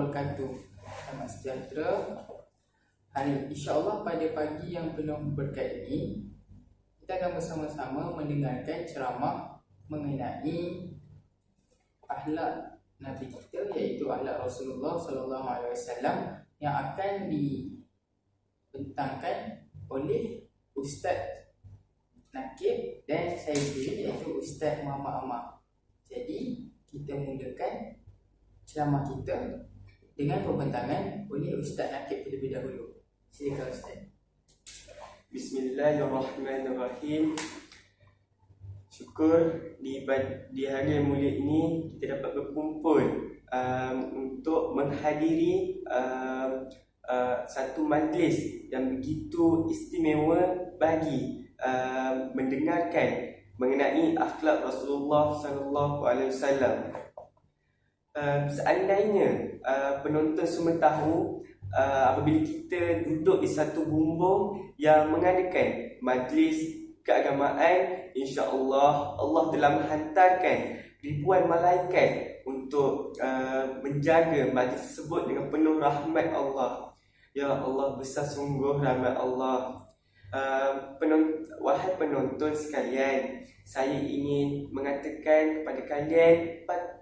wabarakatuh. Selamat sejahtera. InsyaAllah pada pagi yang penuh berkat ini, kita akan bersama-sama mendengarkan ceramah mengenai akhlak Nabi kita, iaitu akhlak Rasulullah SAW, yang akan dibentangkan oleh Ustaz Nakib dan saya sendiri, iaitu Ustaz Muhammad Ahmad. Jadi kita mulakan ceramah kita dengan pembentangan oleh Ustaz Nakib terlebih dahulu. Silakan Ustaz. Bismillahirrahmanirrahim. Syukur di hari yang mulia ini kita dapat berkumpul untuk menghadiri satu majlis yang begitu istimewa bagi mendengarkan mengenai akhlak Rasulullah sallallahu alaihi wasallam. Seandainya penonton semua tahu, apabila kita duduk di satu bumbung yang mengadakan majlis keagamaan, insya-Allah Allah telah menghantarkan ribuan malaikat untuk menjaga majlis tersebut dengan penuh rahmat Allah. Ya Allah, besar sungguh rahmat Allah. Wahai penonton sekalian, saya ingin mengatakan kepada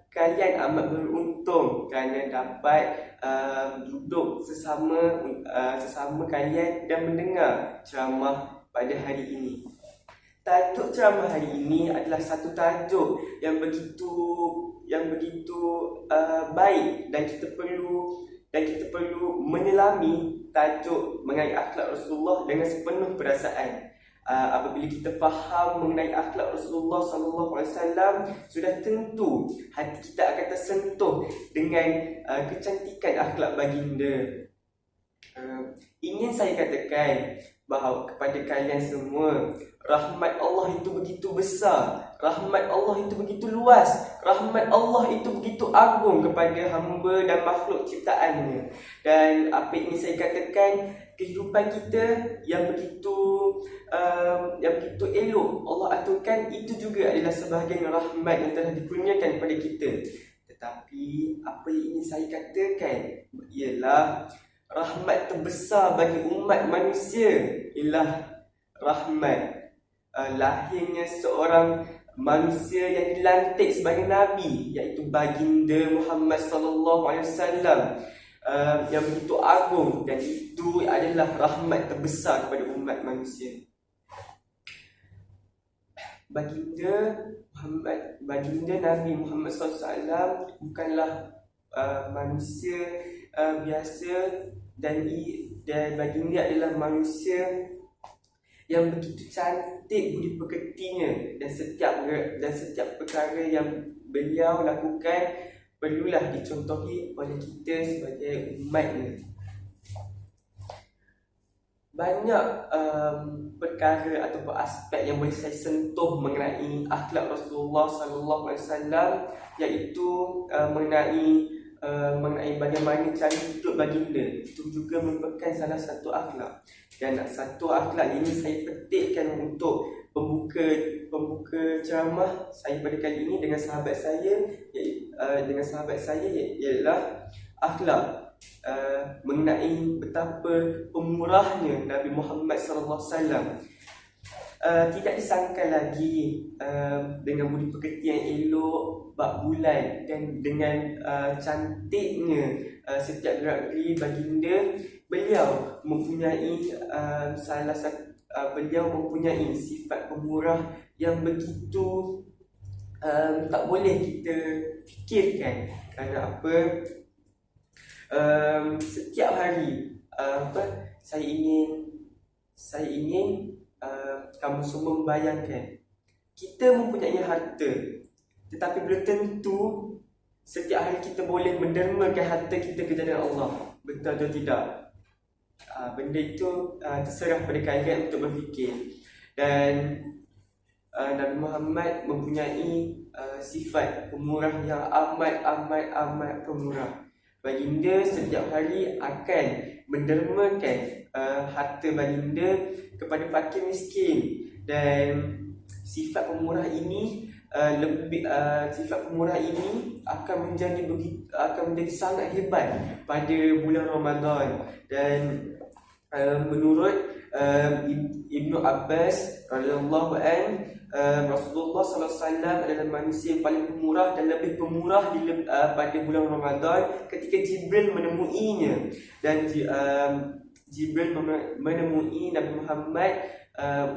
kalian amat beruntung kerana dapat duduk sesama kalian dan mendengar ceramah pada hari ini. Tajuk ceramah hari ini adalah satu tajuk yang begitu baik, dan kita perlu menyelami tajuk mengenai akhlak Rasulullah dengan sepenuh perasaan. Apabila kita faham mengenai akhlak Rasulullah SAW, sudah tentu hati kita akan tersentuh dengan kecantikan akhlak baginda. Ingin saya katakan bahawa kepada kalian semua, rahmat Allah itu begitu besar, rahmat Allah itu begitu luas, rahmat Allah itu begitu agung kepada hamba dan makhluk ciptaannya. Dan apa yang ingin saya katakan, kehidupan kita yang begitu elok Allah aturkan, itu juga adalah sebahagian rahmat yang telah dikurniakan kepada kita. Tetapi apa yang ingin saya katakan ialah rahmat terbesar bagi umat manusia ialah rahmat lahirnya seorang manusia yang dilantik sebagai Nabi, iaitu baginda Muhammad sallallahu alaihi wasallam, yang begitu agung, dan itu adalah rahmat terbesar kepada umat manusia. Baginda Nabi Muhammad SAW bukanlah manusia biasa, dan baginda adalah manusia yang begitu cantik budi pekertinya, dan setiap perkara yang beliau lakukan perlulah dicontohi oleh kita sebagai umatnya. Banyak perkara ataupun aspek yang boleh saya sentuh mengenai akhlak Rasulullah sallallahu alaihi wasallam, iaitu mengenai bagaimana cara hidup baginda. Itu juga merupakan salah satu akhlak. Dan satu akhlak ini saya petikkan untuk pembuka ceramah saya pada kali ini dengan sahabat saya ialah akhlak mengenai betapa pemurahnya Nabi Muhammad sallallahu alaihi wasallam. Tidak disangka lagi dengan budi pekerti yang elok, bak bulan, dan dengan cantiknya setiap gerak-geri baginda, beliau mempunyai sifat pemurah yang begitu tak boleh kita fikirkan. Kerana apa? Setiap hari saya ingin kamu semua membayangkan, kita mempunyai harta, tetapi belum tentu setiap hari kita boleh mendermakan harta kita ke jalan Allah. Betul atau tidak? Benda itu terserah pada kalian untuk berfikir. Dan Nabi Muhammad mempunyai sifat pemurah yang amat pemurah. Baginda setiap hari akan mendermakan harta baginda kepada fakir miskin, dan sifat pemurah ini sifat pemurah ini akan menjadi sangat hebat pada bulan Ramadan. Dan menurut Ibnu Abbas radhiyallahu Rasulullah sallallahu alaihi wasallam adalah manusia yang paling pemurah dan lebih pemurah pada bulan Ramadan ketika Jibril menemuinya. Dan Jibril menemui Nabi Muhammad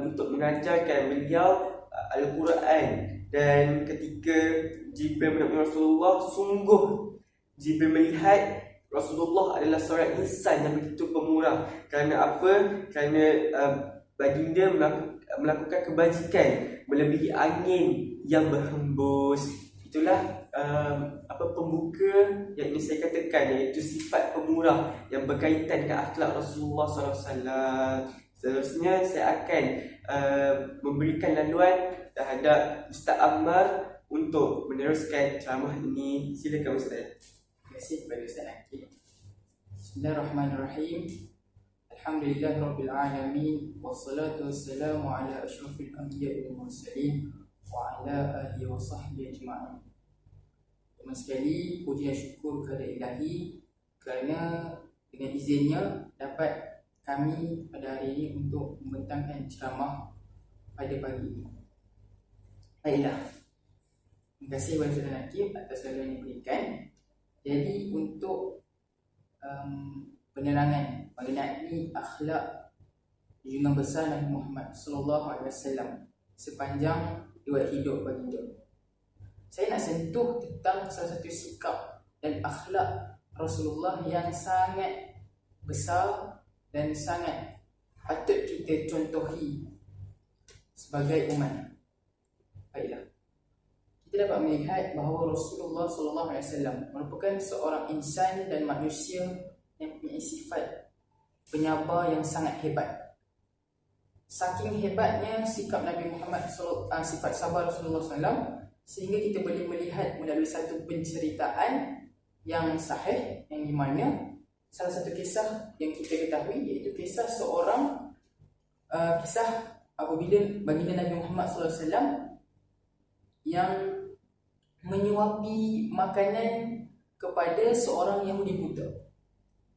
untuk mengajarkan beliau Al-Quran. Dan ketika Jibril menemui Rasulullah, sungguh Jibril melihat Rasulullah adalah seorang insan yang begitu pemurah. Kerana apa? Kerana baginda melakukan kebajikan melebihi angin yang berhembus. Itulah pembuka yang ingin saya katakan, iaitu sifat pemurah yang berkaitan dengan akhlak Rasulullah SAW. Seterusnya saya akan memberikan laluan terhadap Ustaz Ammar untuk meneruskan ceramah ini. Silakan Ustaz. Terima kasih kepada Ustaz Akib. Bismillahirrahmanirrahim. Alhamdulillahirabbil alamin wassalatu wassalamu ala asyrafil anbiya'i wal mursalin wa ala alihi wa sahbihi ajma'in. Terima sekali puji dan syukur kepada Ilahi kerana dengan izinnya dapat kami pada hari ini untuk membentangkan ceramah pada pagi ini. Baiklah, terima kasih kepada Ustaz Akib atas laluan yang diberikan. Jadi untuk penerangan mengenai akhlak junjungan besar Nabi Muhammad sallallahu alaihi wasallam sepanjang riwayat hidup baginda, saya nak sentuh tentang salah satu sikap dan akhlak Rasulullah yang sangat besar dan sangat patut kita contohi sebagai umat. Baiklah, kita dapat melihat bahawa Rasulullah SAW merupakan seorang insan dan manusia yang mempunyai sifat penyabar yang sangat hebat. Saking hebatnya sikap Nabi Muhammad sifat sabar Rasulullah SAW, sehingga kita boleh melihat melalui satu penceritaan yang sahih, yang di mana salah satu kisah yang kita ketahui iaitu kisah kisah apabila baginda Nabi Muhammad SAW yang menyuapi makanan kepada seorang Yahudi buta.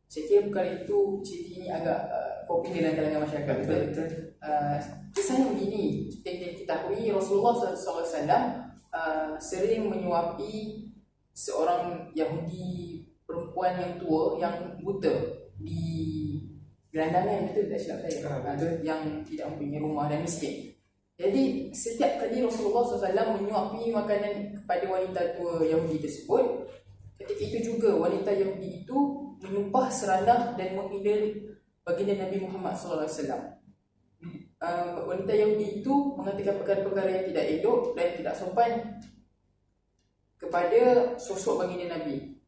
Saya kira perkara itu, cerita ini agak popular dalam kalangan masyarakat. Betul. Kisah yang begini, kita ketahui Rasulullah SAW sering menyuapi seorang Yahudi perempuan yang tua, yang buta di gelandangan, betul tak silap saya? Yang tidak mempunyai rumah dan miskin. Jadi setiap kali Rasulullah SAW menyuapi makanan kepada wanita tua Yahudi tersebut, ketika itu juga wanita Yahudi itu menyumpah serandah dan menghina baginda Nabi Muhammad SAW. Wanita Yahudi itu mengatakan perkara-perkara yang tidak elok dan tidak sopan kepada sosok baginda Nabi,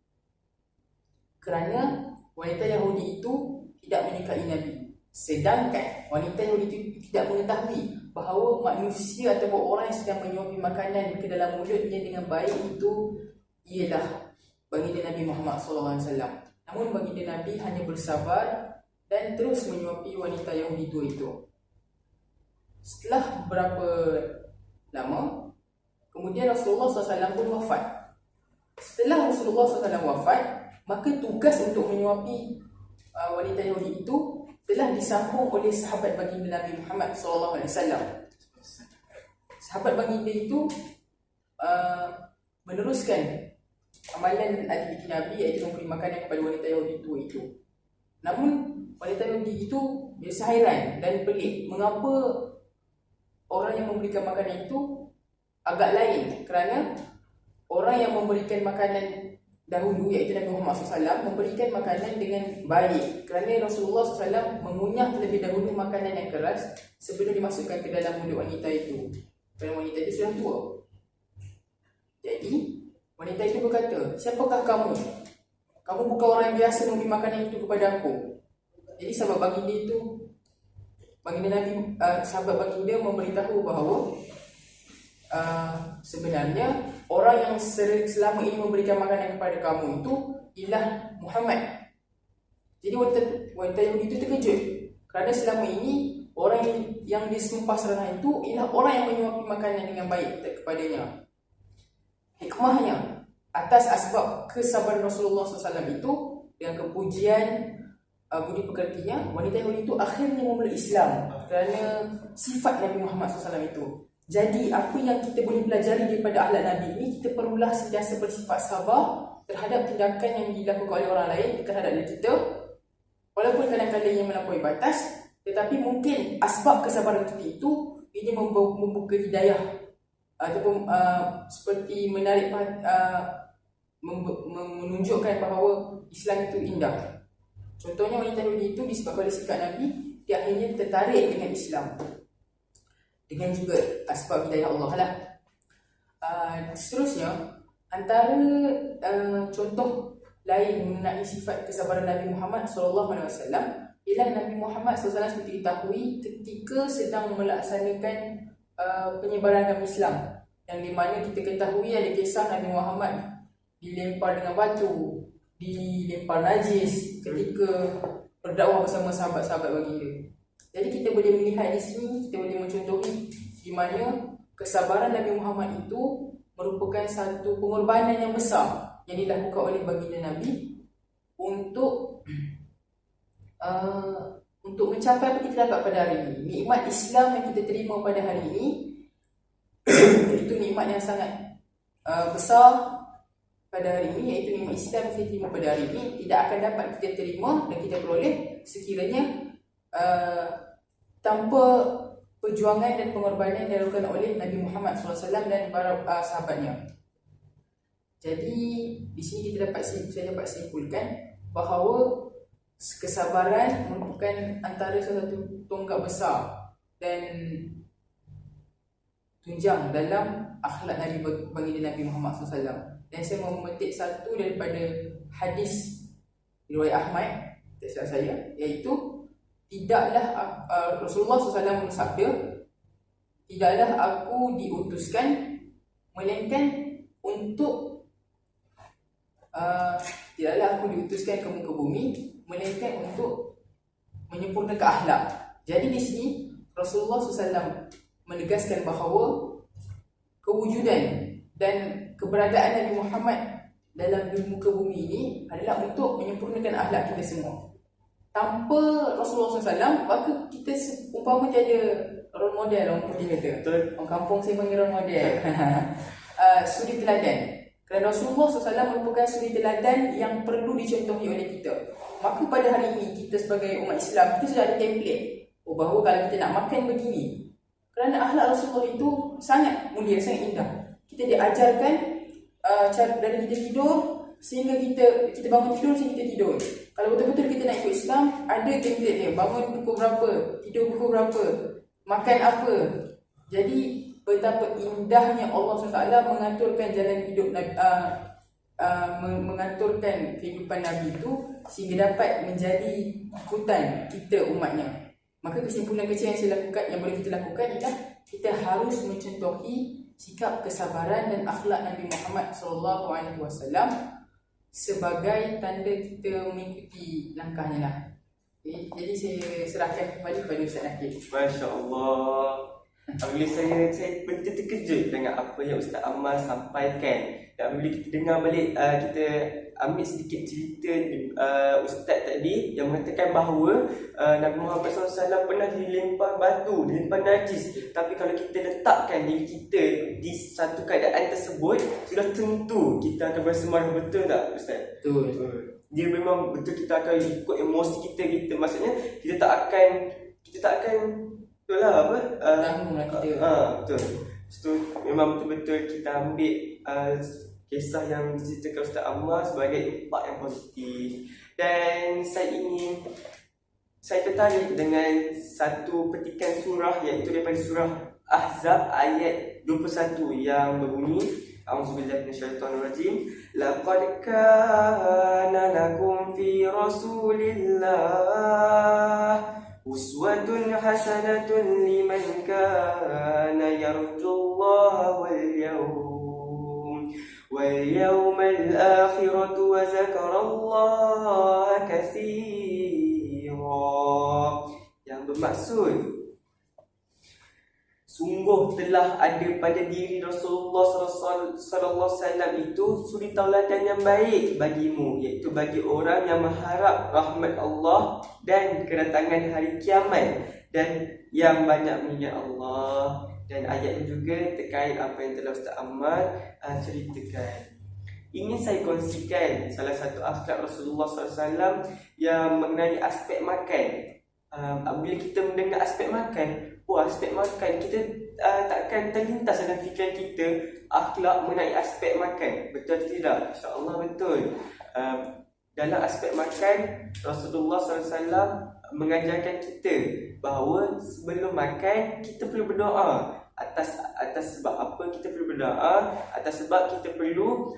kerana wanita Yahudi itu tidak menikahi Nabi. Sedangkan wanita Yahudi itu tidak mengetahui bahawa manusia ataupun orang yang sedang menyuapi makanan ke dalam mulutnya dengan baik itu ialah baginda Nabi Muhammad SAW. Namun baginda Nabi hanya bersabar dan terus menyuapi wanita Yahudi itu. Setelah beberapa lama, kemudian Rasulullah SAW pun wafat. Setelah Rasulullah SAW wafat, maka tugas untuk menyuapi wanita Yahudi itu telah disambung oleh sahabat baginda Nabi Muhammad SAW. Sahabat baginda itu meneruskan amalan aktiviti Nabi, iaitu memberi makanan kepada wanita Yahudi tua itu. Namun wanita Yahudi itu biasa hairan dan pelik mengapa orang yang memberikan makanan itu agak lain, kerana orang yang memberikan makanan dahulu iaitu Nabi Muhammad SAW memberikan makanan dengan baik, kerana Rasulullah SAW mengunyah terlebih dahulu makanan yang keras sebelum dimasukkan ke dalam mulut wanita itu, kerana wanita itu sudah tua. Jadi wanita itu berkata, "Siapakah kamu? Kamu bukan orang yang biasa memberi makanan itu kepada aku." Jadi sahabat baginda memberitahu bahawa sebenarnya orang yang selama ini memberikan makanan kepada kamu itu ialah Muhammad. Jadi wanita Yahudi itu terkejut, kerana selama ini orang yang disumpah serangan itu ialah orang yang menyuapi makanan dengan baik kepadanya. Hikmahnya, atas asbab kesabaran Rasulullah SAW itu, dengan kepujian budi pekertinya, wanita Yahudi itu akhirnya memeluk Islam kerana sifat Nabi Muhammad SAW itu. Jadi apa yang kita boleh pelajari daripada akhlak Nabi ini, kita perlulah sentiasa bersifat sabar terhadap tindakan yang dilakukan oleh orang lain terhadap diri kita, walaupun kadang-kadang ia melampaui batas. Tetapi mungkin asbab kesabaran kita itu ini membuka hidayah ataupun seperti menarik menunjukkan bahawa Islam itu indah. Contohnya wanita Yahudi itu disebabkan oleh sikap Nabi, dia akhirnya tertarik dengan Islam. Dengan juga asbab hidayah Allah lah. Seterusnya, antara contoh lain mengenai sifat kesabaran Nabi Muhammad SAW ialah Nabi Muhammad SAW seperti diketahui ketika sedang melaksanakan penyebaran agama Islam, yang di mana kita ketahui ada kisah Nabi Muhammad dilempar dengan batu, dilempar najis ketika berdakwah bersama sahabat-sahabat baginda. Jadi kita boleh melihat di sini, kita boleh mencontohi di mana kesabaran Nabi Muhammad itu merupakan satu pengorbanan yang besar yang dilakukan oleh baginda Nabi untuk mencapai apa kita dapat pada hari ini. Nikmat Islam yang kita terima pada hari ini itu nikmat yang sangat besar pada hari ini, iaitu nikmat Islam yang kita terima pada hari ini tidak akan dapat kita terima dan kita peroleh sekiranya tanpa perjuangan dan pengorbanan yang dilakukan oleh Nabi Muhammad SAW dan para sahabatnya. Jadi di sini saya dapat simpulkan bahawa kesabaran merupakan antara salah satu tonggak besar dan tunjang dalam akhlak Nabi baginda Nabi Muhammad SAW. Dan saya mau memetik satu daripada hadis riwayat Ahmad, tak saya, iaitu tidaklah Rasulullah SAW bersabda, tidaklah aku diutuskan melainkan untuk tidaklah aku diutuskan ke muka bumi melainkan untuk menyempurnakan akhlak. Jadi di sini Rasulullah SAW menegaskan bahawa kewujudan dan keberadaan Nabi Muhammad dalam muka bumi ini adalah untuk menyempurnakan akhlak kita semua. Tanpa Rasulullah SAW, maka kita umpama tiada role model, orang putih kata. Betul. Orang kampung saya panggil role model. Suri teladan. Kerana Rasulullah SAW merupakan suri teladan yang perlu dicontohi oleh kita. Maka pada hari ini, kita sebagai umat Islam, kita sudah ada template bahawa kalau kita nak makan begini. Kerana akhlak Rasulullah itu sangat mulia, sangat indah. Kita diajarkan cara dari kita tidur sehingga kita bangun tidur sehingga kita tidur. Kalau betul-betul kita nak ikut Islam, ada template dia. Bangun pukul berapa, tidur pukul berapa, makan apa. Jadi betapa indahnya Allah SWT mengaturkan jalan hidup mengaturkan kehidupan Nabi itu sehingga dapat menjadi ikutan kita umatnya. Maka kesimpulan kecil yang saya lakukan, yang boleh kita lakukan ialah kita harus mencontohi sikap kesabaran dan akhlak Nabi Muhammad SAW sebagai tanda kita mengikuti langkahnya lah. Okay. Jadi saya serahkan kembali kepada Ustaz Nakib. Masya Allah. Apabila saya betul terkejut dengan apa yang Ustaz Ammar sampaikan. Dan apabila kita dengar balik, kita ambil sedikit cerita Ustaz tadi yang mengatakan bahawa Nabi Muhammad SAW pernah dilempar batu, dilempar najis. Tapi kalau kita letakkan diri kita di satu keadaan tersebut, sudah tentu kita akan bersemangat. Betul tak Ustaz? Betul. Dia memang betul, kita akan ikut emosi kita. Maksudnya kita tak akan betul lah apa? Tanggung lah kita. Betul. So, memang betul-betul kita ambil kisah yang diceritakan Ustaz Ammar sebagai impak yang positif. Dan saya tertarik dengan satu petikan surah, iaitu daripada surah Ahzab ayat 21 yang berbunyi, A'udzubillahi minasyaitonirrajim. Laqad kana lakum fi Rasulillah uswatun hasanatun liman kana yarjullaha wal yawmal akhiratu wa zakarallaha katsira. Yang bermaksud sungguh telah ada pada diri Rasulullah sallallahu alaihi wasallam itu suri tauladan yang baik bagimu, iaitu bagi orang yang mengharap rahmat Allah dan kedatangan hari kiamat dan yang banyak mengingat Allah. Dan ayat ini juga terkait apa yang telah Ustaz Ammar ceritakan. Ingin saya kongsikan salah satu akhlak Rasulullah SAW yang mengenai aspek makan. Bila kita mendengar aspek makan, aspek makan, kita takkan terlintas dalam fikiran kita akhlak mengenai aspek makan. Betul atau tidak? InsyaAllah betul. Dalam aspek makan, Rasulullah SAW mengajarkan kita bahawa sebelum makan kita perlu berdoa. Atas sebab apa kita perlu berdoa? Atas sebab kita perlu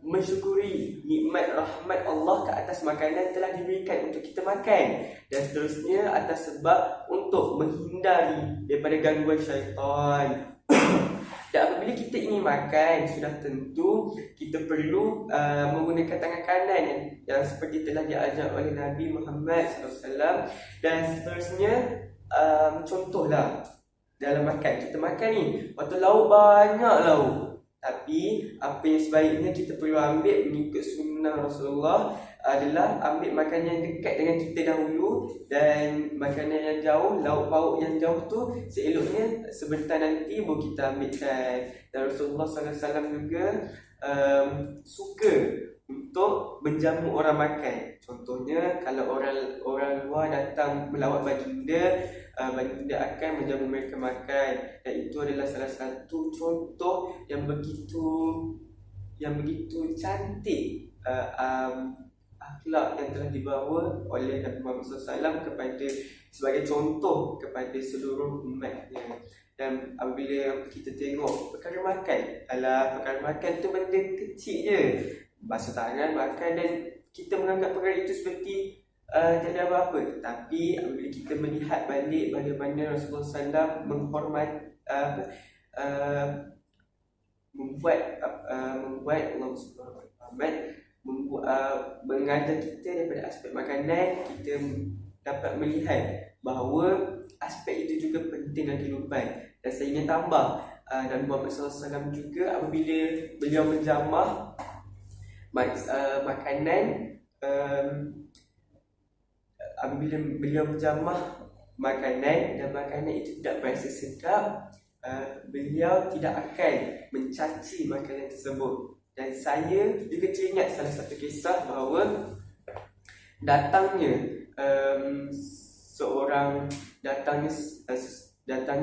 mensyukuri nikmat rahmat Allah ke atas makanan telah diberikan untuk kita makan. Dan seterusnya atas sebab untuk menghindari daripada gangguan syaitan. Dan apabila kita ingin makan, sudah tentu kita perlu menggunakan tangan kanan yang seperti telah diajar oleh Nabi Muhammad SAW. Dan seterusnya, contohlah dalam makan, kita makan ni, waktu lauk banyak lauk, tapi apa yang sebaiknya kita perlu ambil mengikut sunnah Rasulullah adalah ambil makanan yang dekat dengan kita dahulu, dan makanan yang jauh, lauk pauk yang jauh tu seeloknya sebentar nanti baru kita ambilkan. Dan Rasulullah SAW juga suka untuk menjamu orang makan. Contohnya kalau orang luar datang melawat baginda, baginda akan menjamu mereka makan. Dan itu adalah salah satu contoh yang begitu cantik akhlak yang telah dibawa oleh Nabi Muhammad SAW kepada sebagai contoh kepada seluruh umatnya. Dan apabila kita tengok perkara makan, perkara makan tu benda kecil je, basuh tangan, makan, dan kita menganggap perkara itu seperti tiada apa-apa. Tapi apabila kita melihat balik bagaimana Rasulullah SAW membuat Allah Subhanahu Wa Taala mengajar kita daripada aspek makanan, kita dapat melihat bahawa aspek itu juga penting dalam kehidupan. Dan saya ingin tambah, Nabi Muhammad SAW juga apabila beliau menjamah makanan, apabila beliau menjamah makanan dan makanan itu tidak berasa sedap, beliau tidak akan mencaci makanan tersebut. Dan saya juga teringat salah satu kisah bahawa datangnya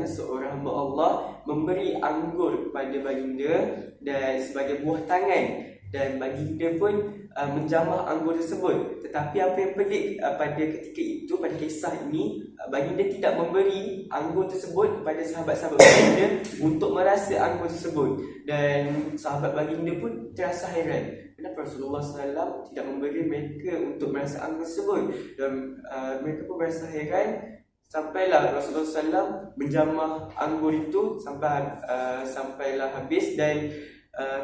seorang hamba Allah memberi anggur kepada baginda dan sebagai buah tangan, dan baginda pun menjamah anggur tersebut. Tetapi apa yang pelik pada ketika itu, pada kisah ini, baginda tidak memberi anggur tersebut kepada sahabat-sahabat baginda untuk merasa anggur tersebut. Dan sahabat baginda pun terasa heran, kenapa Rasulullah SAW tidak memberi mereka untuk merasa anggur tersebut. Dan mereka pun merasa heran. Sampailah Rasulullah SAW menjamah anggur itu sampailah habis, dan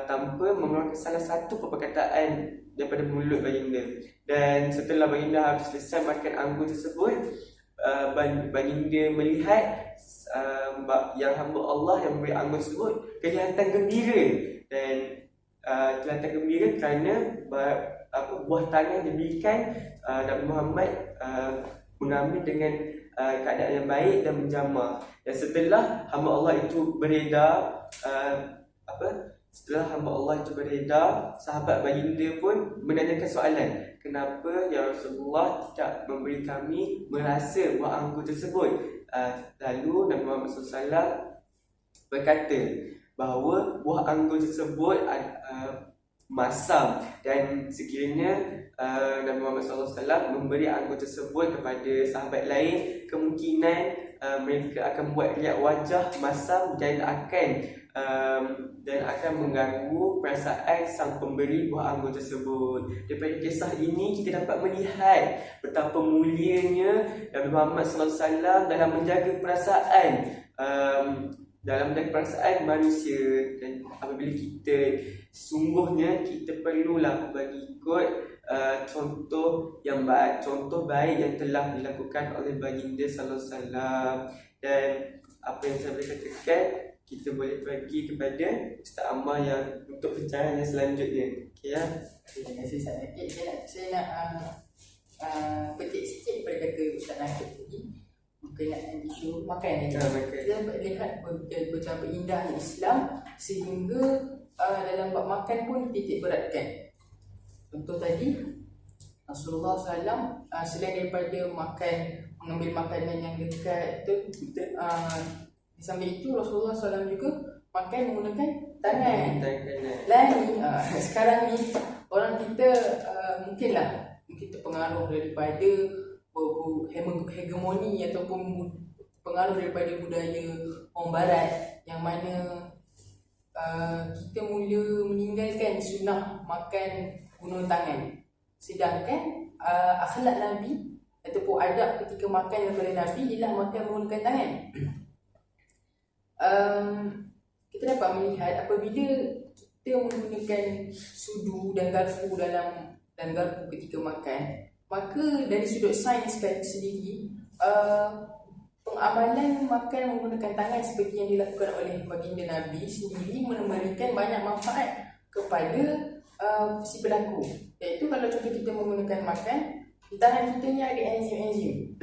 tanpa mengeluarkan salah satu perkataan daripada mulut baginda. Dan setelah baginda habis selesai makan anggur tersebut, baginda melihat yang hamba Allah yang memberi anggur tersebut kelihatan gembira. Dan kelihatan gembira kerana buah tangan diberikan, Nabi Muhammad mengambil dengan keadaan yang baik dan menjamah. Dan setelah hamba Allah itu beredar, setelah hamba Allah itu beredar, sahabat baginda pun menanyakan soalan, kenapa ya Rasulullah tidak memberi kami merasa buah anggur tersebut? Lalu Nabi Muhammad SAW berkata bahawa buah anggur tersebut masam, dan sekiranya Nabi Muhammad SAW memberi anggur tersebut kepada sahabat lain, kemungkinan mereka akan buat lihat wajah masam dan akan mengganggu perasaan sang pemberi buah anggur tersebut. Daripada kisah ini kita dapat melihat betapa mulianya Nabi Muhammad SAW dalam menjaga perasaan dalam perasaan manusia, dan apabila kita sungguhnya kita perlulah mengikut contoh yang baik, contoh baik yang telah dilakukan oleh baginda sallallahu alaihi wasallam. Dan apa yang saya boleh katakan, kita boleh pergi kepada Ustaz Ammar yang untuk pencerahan yang selanjutnya. Okey ya. Terima kasih Ustaz Nakib. Saya nak petik sikit pada kata Ustaz Nakib tadi berkenaan isu makan ni. Kita dapat lihat betapa indahnya Islam sehingga dalam bab makan pun titik beratkan. Contoh tadi Rasulullah SAW selain daripada mengambil makanan yang dekat tu, di samping itu Rasulullah SAW juga makan menggunakan tangan. Lain sekarang ni orang kita mungkin terpengaruh daripada hegemoni ataupun pengaruh daripada budaya orang barat, yang mana kita mula meninggalkan sunnah makan guna tangan. Sedangkan akhlak Nabi ataupun adab ketika makan daripada Nabi ialah makan menggunakan tangan. Kita dapat melihat apabila kita menggunakan sudu dan garpu dan garpu ketika makan, maka dari sudut sains sendiri pengamalan makan menggunakan tangan seperti yang dilakukan oleh baginda Nabi sendiri memberikan banyak manfaat kepada si pelaku. Iaitu kalau contoh kita menggunakan makan, di tangan kita ni ada enzim-enzim.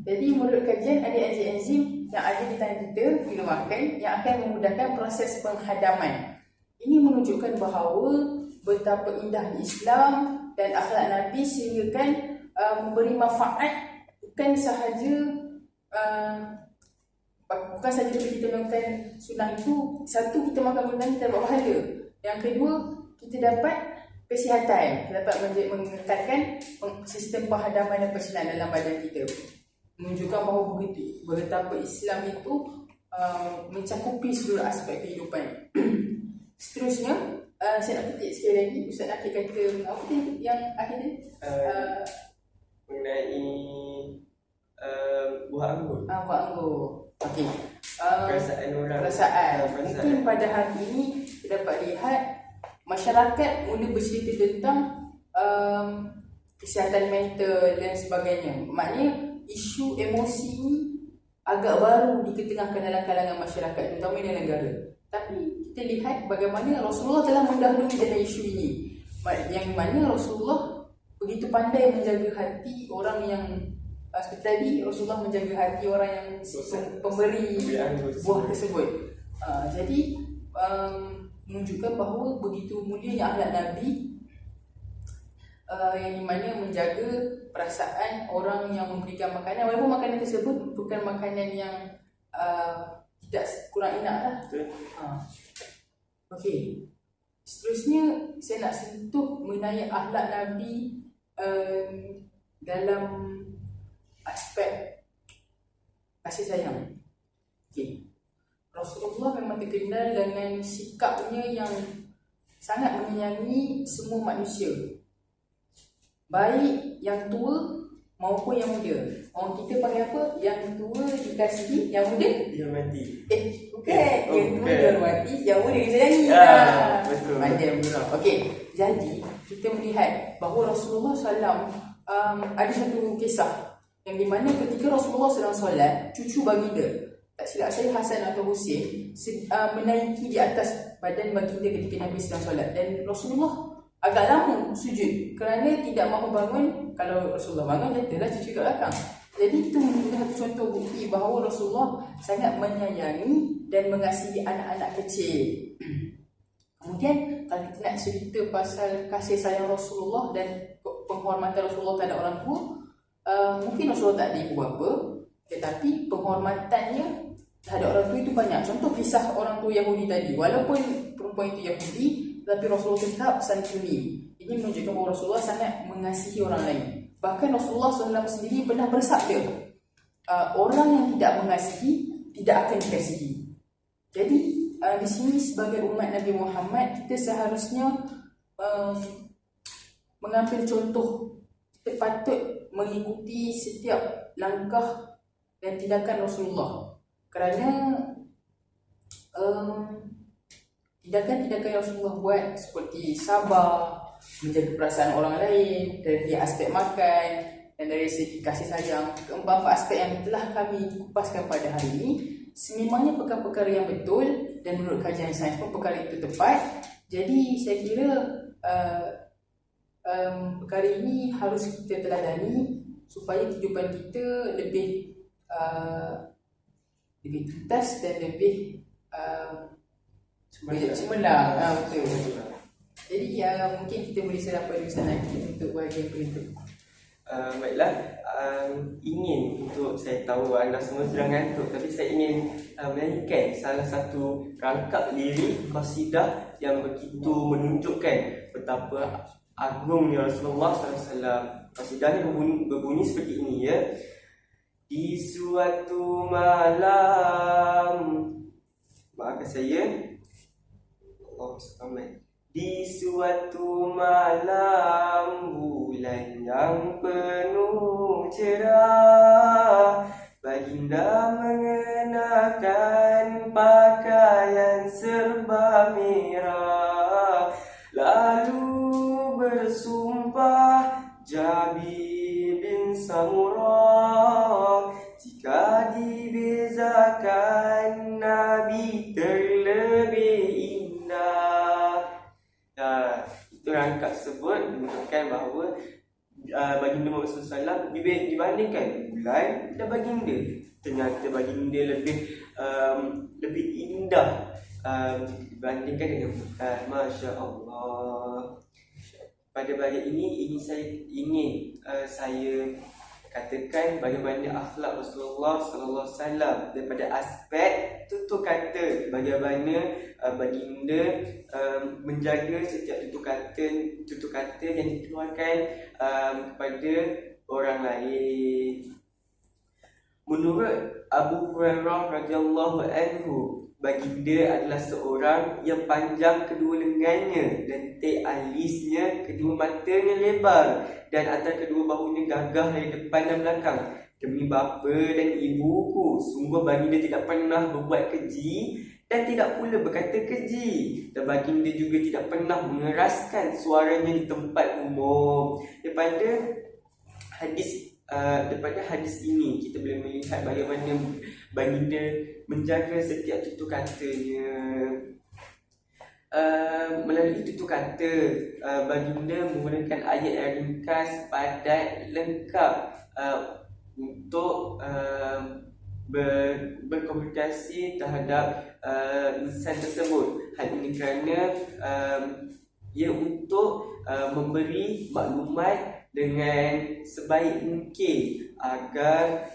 Jadi menurut kajian ada enzim-enzim yang ada di tangan kita bila makan yang akan memudahkan proses penghadaman. Ini menunjukkan bahawa betapa indahnya Islam dan akhlak Nabi sehingga kan memberi manfaat bukan sahaja kita melakukan sunnah itu. Satu, kita makan benda kita dapat pahala. Yang kedua, kita dapat kesihatan, kita dapat mengekalkan sistem penghadaman dan persenaan dalam badan kita. Menunjukkan bahawa betapa Islam itu mencakupi seluruh aspek kehidupan. Seterusnya, saya nak petik sekali lagi. Ustaz Nakib kata apa tadi yang akhir ni? Mengenai buah anggur. Buah anggur. Okey. Perasaan orang. Mungkin pada hari ini kita dapat lihat masyarakat mula bercerita tentang kesihatan mental dan sebagainya. Maknanya isu emosi ni agak baru diketengahkan dalam kalangan masyarakat, terutama di negara. Tapi kita lihat bagaimana Rasulullah telah mendahului dalam isu ini, yang mana Rasulullah begitu pandai menjaga hati orang yang seperti tadi Rasulullah menjaga hati orang yang pemberi buah tersebut. Jadi menunjukkan bahawa begitu mulianya akhlak Nabi, yang mana menjaga perasaan orang yang memberikan makanan, walaupun makanan tersebut bukan makanan yang tidak kurang enak lah. Okey. Seterusnya saya nak sentuh mengenai akhlak Nabi dalam aspek kasih sayang. Okey. Rasulullah memang terkenal dengan sikapnya yang sangat menyayangi semua manusia, baik yang tua maupun yang muda. Orang kita panggil apa? Yang tua dikasihi, yang muda dihormati. Bukan. Yang tua dihormati, yang muda disayangi. Betul. Ada betul. Okey. Jadi kita melihat bahawa Rasulullah SAW ada satu kisah yang di mana ketika Rasulullah sedang solat, cucu baginda, tak silap saya Hasan atau Husin, menaiki di atas badan baginda ketika Nabi sedang solat, dan Rasulullah agak lama sujud kerana tidak mahu bangun. Kalau Rasulullah bangun, jatuhlah cucu kat belakang. Jadi itu menjadi contoh bukti bahawa Rasulullah sangat menyayangi dan mengasihi anak-anak kecil. Kemudian kalau kita nak cerita pasal kasih sayang Rasulullah dan penghormatan Rasulullah terhadap orang tua, mungkin Rasulullah tak ada ibu bapa, tetapi penghormatannya terhadap orang tua itu banyak. Contoh kisah orang tua Yahudi tadi, walaupun perempuan itu Yahudi, tapi Rasulullah tetap santuni. Ini menunjukkan bahawa Rasulullah sangat mengasihi orang lain. Bahkan Rasulullah SAW sendiri pernah bersabda, orang yang tidak mengasihi tidak akan dikasihi. Jadi di sini sebagai umat Nabi Muhammad, kita seharusnya mengambil contoh. Kita patut mengikuti setiap langkah dan tindakan Rasulullah, kerana Tindakan-tindakan yang Rasulullah buat seperti sabar, menjaga perasaan orang lain, dari aspek makan dan dari segi kasih sayang. Keempat-empat aspek yang telah kami kupaskan pada hari ini sememangnya perkara-perkara yang betul, dan menurut kajian sains pun perkara itu tepat. Jadi saya kira perkara ini harus kita teladani supaya kehidupan kita lebih tuntas dan lebih cemerlang. Betul. Jadi mungkin kita boleh serah pada Ustaz Naqib untuk bahagian berikut. Baiklah, ingin untuk saya tahu anda semua sedang ngantuk, tapi saya ingin menyanyikan salah satu rangkap lirik qasidah yang begitu menunjukkan betapa agungnya Rasulullah SAW. Qasidahnya berbunyi seperti ini, ya. Di suatu malam, maafkan saya, Allah SWT. Di suatu malam bulan yang penuh cerah, baginda mengenakan pakaian serba merah, lalu bersumpah Jabir bin Samurah, jika dibezakan Nabi terlebih indah. Itu rangkap tersebut menunjukkan bahawa baginda Muhammad SAW dibandingkan bulan dan baginda, ternyata baginda lebih indah dibandingkan dengan bulan. Masya Allah. Pada bahagian ini saya ingin katakan bagaimana akhlak Rasulullah sallallahu alaihi wasallam daripada aspek tutur kata, bagaimana baginda menjaga setiap tutur kata yang dikeluarkan kepada orang lain. Menurut Abu Hurairah radhiyallahu anhu, baginda adalah seorang yang panjang kedua lengannya dan tek alisnya, kedua matanya lebar, dan antara kedua bahunya gagah dari depan dan belakang. Demi bapa dan ibuku, sungguh baginda tidak pernah berbuat keji dan tidak pula berkata keji, dan baginda juga tidak pernah mengeraskan suaranya di tempat umum. Daripada hadis ini kita boleh melihat bagaimana baginda menjaga setiap tutur katanya. Melalui tutur kata, baginda menggunakan ayat yang ringkas, padat, lengkap untuk berkomunikasi terhadap insan tersebut. Hal ini kerana ia untuk memberi maklumat dengan sebaik mungkin agar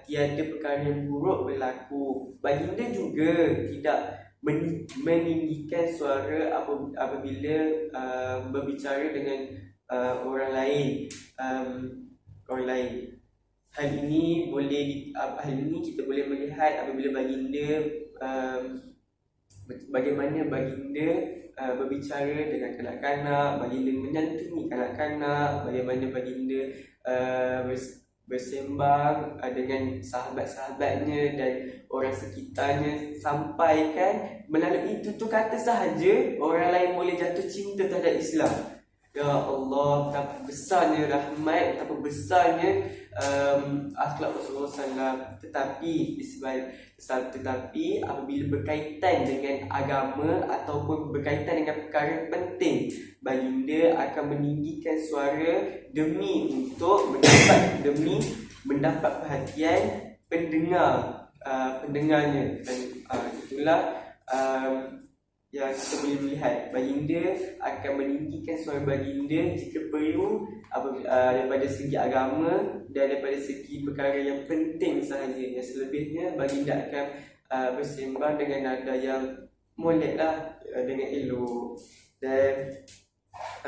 tiada perkara yang buruk berlaku. Baginda juga tidak meninggikan suara apabila berbicara dengan orang lain. Hal ini kita boleh melihat apabila baginda bagaimana baginda berbicara dengan kanak-kanak, baginda menyantuni kanak-kanak, bagaimana baginda bersembang dengan sahabat-sahabatnya dan orang sekitarnya, sampaikan melalui tutur kata sahaja orang lain boleh jatuh cinta terhadap Islam. Ya Allah, betapa besarnya rahmat, betapa besarnya akhlak Rasulullah SAW. Tetapi apabila berkaitan dengan agama ataupun berkaitan dengan perkara penting, baginda akan meninggikan suara demi mendapat perhatian pendengarnya. Dan itulah yang kita boleh melihat, baginda akan meninggikan suara baginda jika perlu daripada segi agama dan daripada segi perkara yang penting sahaja. Yang selebihnya baginda akan bersembang dengan nada yang moleklah, dengan elok. Dan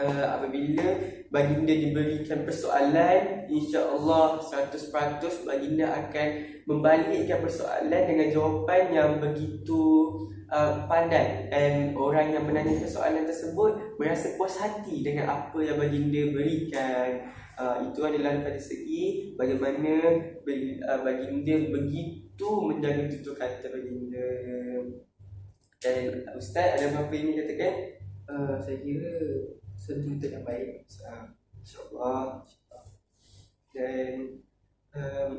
apabila baginda diberikan persoalan, insya-Allah 100% baginda akan membalikkan persoalan dengan jawapan yang begitu pandai, dan orang yang menanyakan soalan tersebut merasa puas hati dengan apa yang baginda berikan. Itu adalah daripada segi bagaimana baginda begitu menjaga tutur kata baginda. Dan Ustaz ada apa yang ingin katakan? Saya kira tutur yang baik, InsyaAllah. Dan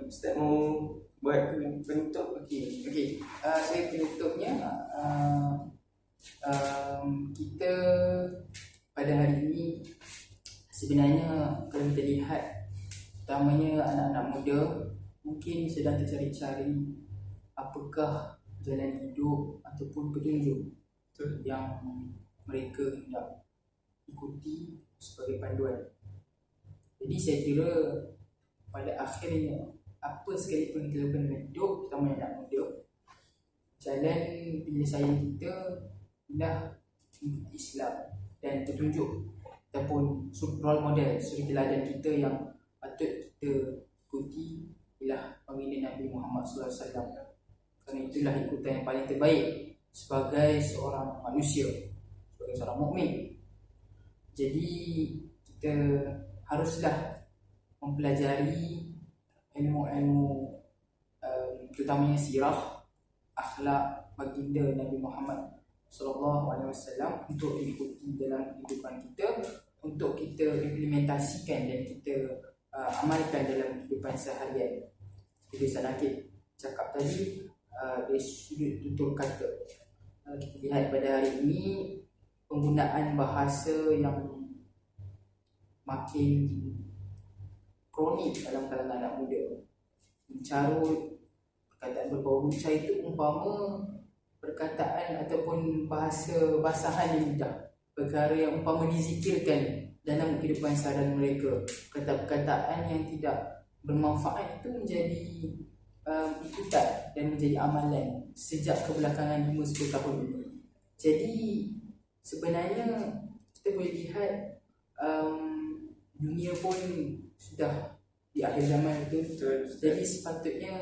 Ustaz mau buat penutup? Okey. Saya penutupnya, kita pada hari ini sebenarnya kalau kita lihat, utamanya anak-anak muda mungkin sedang tercari-cari apakah jalan hidup ataupun petunjuk yang mereka hendak ikuti sebagai panduan. Jadi saya kira pada akhirnya apa sekalipun kita lakukan dalam hidup, terutama anak muda, jalan penyelesaian kita ialah Islam dan petunjuk ataupun role model, suri teladan kita yang patut kita ikuti ialah baginda Nabi Muhammad SAW. Kerana itulah ikutan yang paling terbaik sebagai seorang manusia, sebagai seorang mukmin. Jadi kita haruslah mempelajari ilmu-ilmu terutamanya sirah, akhlak baginda Nabi Muhammad SAW untuk diikuti dalam kehidupan kita, untuk kita implementasikan dan kita amalkan dalam kehidupan seharian. Seperti Ustaz Nakib cakap tadi, dari sudut tutur kata, kita lihat pada hari ini penggunaan bahasa yang makin kronik dalam kalangan anak muda. Mencarut, perkataan berbau runcah itu umpama perkataan ataupun bahasahan yang mudah, perkara yang umpama dizikirkan dalam kehidupan seharian mereka. Perkataan yang tidak bermanfaat itu menjadi ikutan dan menjadi amalan sejak kebelakangan 5-10 tahun ini. Jadi sebenarnya kita boleh lihat dunia pun sudah di akhir zaman itu. Jadi sepatutnya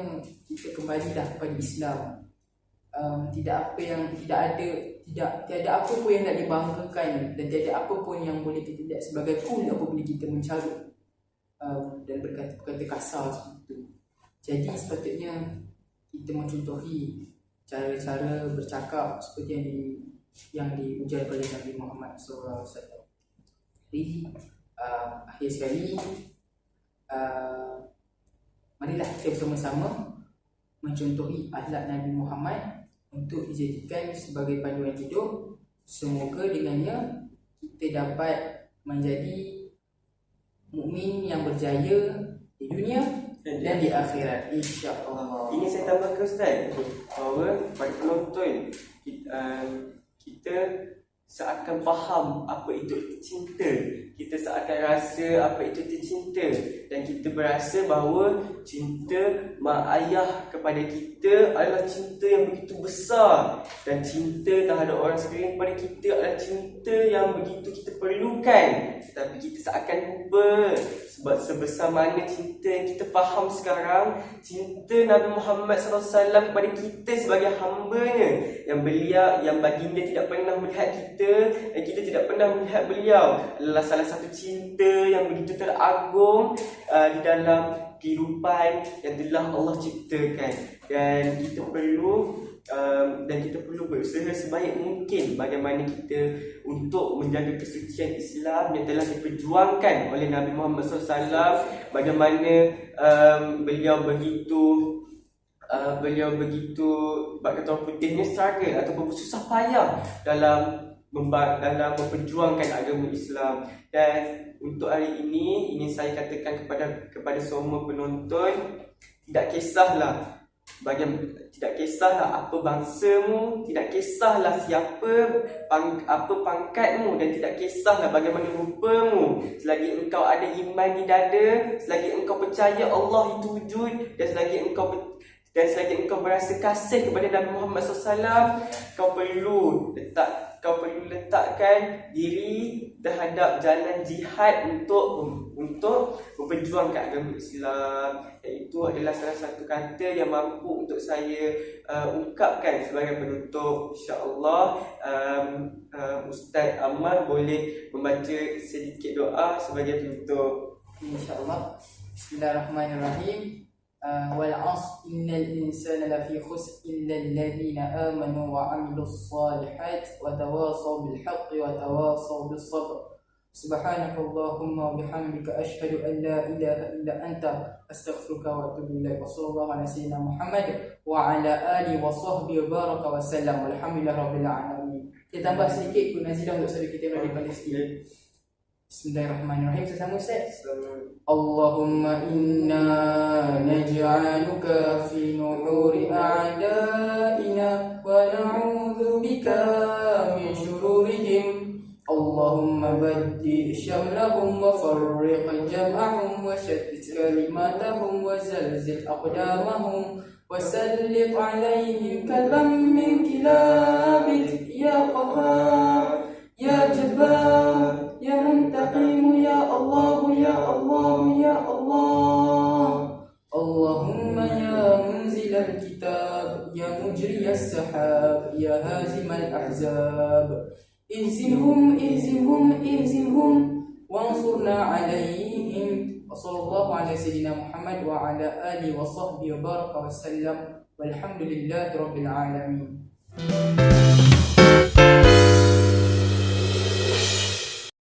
kita kembalilah kepada Islam. Tidak ada apa pun yang nak dibanggakan, dan tiada apa pun yang boleh kita lihat sebagai cool apabila kita mencarut dan berkata-kata kasar seperti itu. Jadi sepatutnya kita mencontohi cara-cara bercakap seperti yang diujar oleh Nabi Muhammad SAW. Jadi akhir sekali, marilah kita bersama-sama mencontohi akhlak Nabi Muhammad untuk dijadikan sebagai panduan hidup. Semoga dengannya kita dapat menjadi mukmin yang berjaya di dunia dan di akhirat, insya-Allah. Ini saya tambahkan Ustaz, bahawa pada penonton kita seakan faham apa itu cinta, kita seakan rasa apa itu cinta, dan kita berasa bahawa cinta mak ayah kepada kita adalah cinta yang begitu besar, dan cinta terhadap orang sekeliling kepada kita adalah cinta yang begitu kita perlukan. Tetapi kita seakan lupa sebab sebesar mana cinta yang kita faham sekarang, cinta Nabi Muhammad SAW kepada kita sebagai hamba-Nya, yang baginda tidak pernah melihat kita dan kita tidak pernah melihat beliau, adalah salah satu cinta yang begitu teragung di dalam kehidupan yang telah Allah ciptakan. Dan kita perlu berusaha sebaik mungkin bagaimana kita untuk menjaga kesucian Islam yang telah diperjuangkan oleh Nabi Muhammad SAW. Bagaimana beliau begitu bagi kata putihnya struggle ataupun bersusah payah dalam memperjuangkan agama Islam. Dan untuk hari ini ingin saya katakan kepada semua penonton, tidak kisahlah apa bangsamu, tidak kisahlah apa pangkatmu, dan tidak kisahlah bagaimana rupamu, selagi engkau ada iman di dada, selagi engkau percaya Allah itu wujud, dan selagi engkau berasa kasih kepada Nabi Muhammad SAW, kau perlu letak kau perlu letakkan diri terhadap jalan jihad untuk memperjuangkan agama Islam. Dan itu adalah salah satu kata yang mampu untuk saya ungkapkan sebagai penutup. InsyaAllah Ustaz Ammar boleh membaca sedikit doa sebagai penutup. InsyaAllah. Bismillahirrahmanirrahim. Wal 'asr innal insana lafi khusr illa alladhina amanu wa 'amilus salihati wa tawasaw bil haqqi wa tawasaw bis sabr. Subhanakallahumma wa bihamdika asyhadu an la ilaha illa anta astaghfiruka wa atubu ilaik. Wa sallallahu ala sayyidina Muhammad wa ala alihi wa sahbihi wa baraka wa sallam. Walhamdulillahirabbil alamin. Kita tambah sedikit pun nazilah untuk saudara kita dari Palestin. Bismillahirrahmanirrahim. Sesama Ustaz. Allahumma inna naj'aluka fi nuhuri a'da'ina wa na'udzu bika min shururihim. Allahumma baddil syamlahum wa farriq jam'ahum wa shattit kalimatahum wa zalzil aqdamahum wa sallit 'alaihim kalban min kilabik ya qahhar ya jabbar ya muntaqim ya Allah ya Allah ya Allah. Allahumma ya munzil al-kitab ya mujri as-sahab ya hazim al-ahzab ihzimhum wansurna alaihim. Wa sallallahu ala sayyidina Muhammad wa ala alihi wa sahbihi wa baraka wa sallam. Walhamdulillahi rabbil alamin.